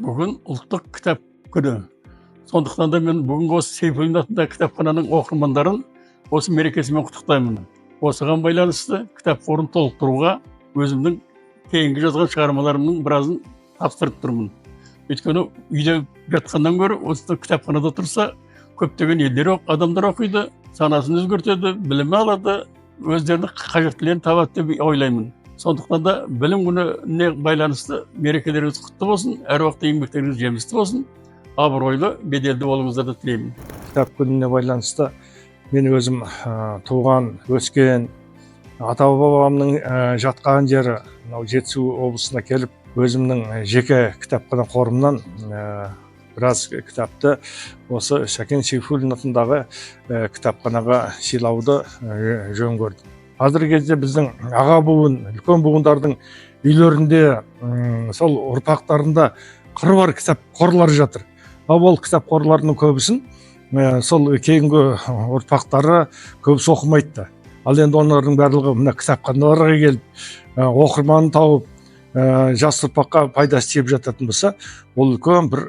Бүгін ұлттық кітап күні. Сондықтан да мен бүгінгі осы Сейфуллин атындағы кітапхананың оқырмандарын осы мерекесімен құттықтаймын. Осыған байланысты кітап қорын толықтыруға өзімнің кейінгі жазған шығармаларымның біразын тапсырып тұрмын. Өйткені үйде жатқаннан гөрі осы кітапханада тұрса, көптеген елдер адамдар оқиды, санасын өзгертеді, білім алады, өздерінің қажеттілерін табады деп ойлаймын. Сондықтан да білім күніне байланысты мерекелеріңіз құтты болсын, әр уақытта еңбектеріңіз жемісті болсын, абыройлы, беделді болуыңыздарды тілеймін. Кітап күніне байланысты мен өзім туған, өскен, ата-бабамның жатқан жері мынау Жетісу облысына келіп, өзімнің жеке кітапхана қорымнан біраз кітапты осы Сәкен Сейфуллин атындағы кітапханаға сыйлауды жөн көрдім. Қазіргі кезде біздің аға буын, үлкен буындардың үйлерінде, сол ұрпақтарында қыруар кітап қорлары жатыр. Ол кітап қорларының көбісін сол кейінгі ұрпақтары көбісі оқымайды. Ал енді олардың барлығы мына кітапханаларға келіп, оқырманын тауып, жас ұрпаққа пайдасы тиіп жататын болса, ол үлкен бір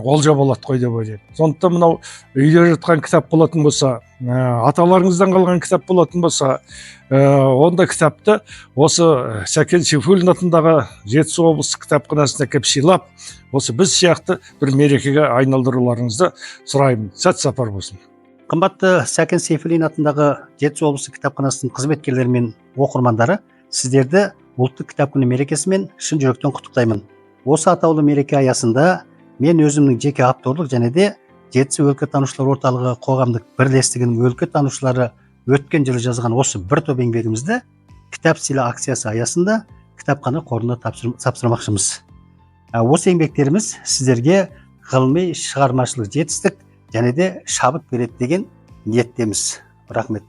олжа болады ғой деп ойлаймын. Сондықтан мынау үйде жатқан кітап болатын болса, аталарыңыздан қалған кітап болатын болса, ондай кітапты осы Сәкен Сейфуллин атындағы Жетісу облыстық кітапханасына келіп сыйлап, осы біз сияқты бір мерекеге айналдыруларыңызды сұраймын. Сәт сапар болсын. Қымбатты Сәкен Сейфуллин атындағы Жетісу облыстық кітапханасының қызметкерлері мен оқырмандары, сіздерді ұлттық кітап күні мерекесімен шын жүректен құттықтаймын. Осы атаулы мереке аясында мен өзімнің жеке авторлық және де Жетісу өлкетанушылар орталығы қоғамдық бірлестігінің өлкетанушылары өткен жылы жазған осы бір топ еңбегімізді кітап сыйла акциясы аясында кітапхана қорына тапсырмақшымыз. Осы еңбектеріміз сіздерге ғылыми шығармашылық жетістік және де шабыт береді деген ниеттеміз. Рахмет.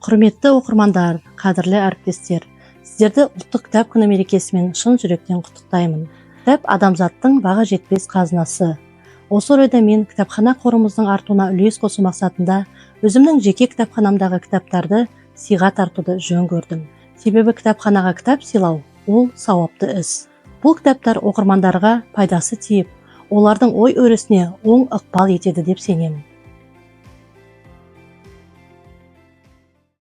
Құрметті оқырмандар, қадірлі әріптестер, сіздерді ұлттық кітап күні мерекесімен шын жүректен құттықтаймын. Кітап адамзаттың баға жетпес қазынасы. Осы орайда мен кітапхана қорымыздың артуына үлес қосу мақсатында өзімнің жеке кітапханамдағы кітаптарды сыйға тартуды жөн көрдім. Себебі кітапханаға кітап сыйлау ол сауапты іс. Бұл кітаптар оқырмандарға пайдасы тиіп, олардың ой өрісіне оң ықпал етеді деп сенемін.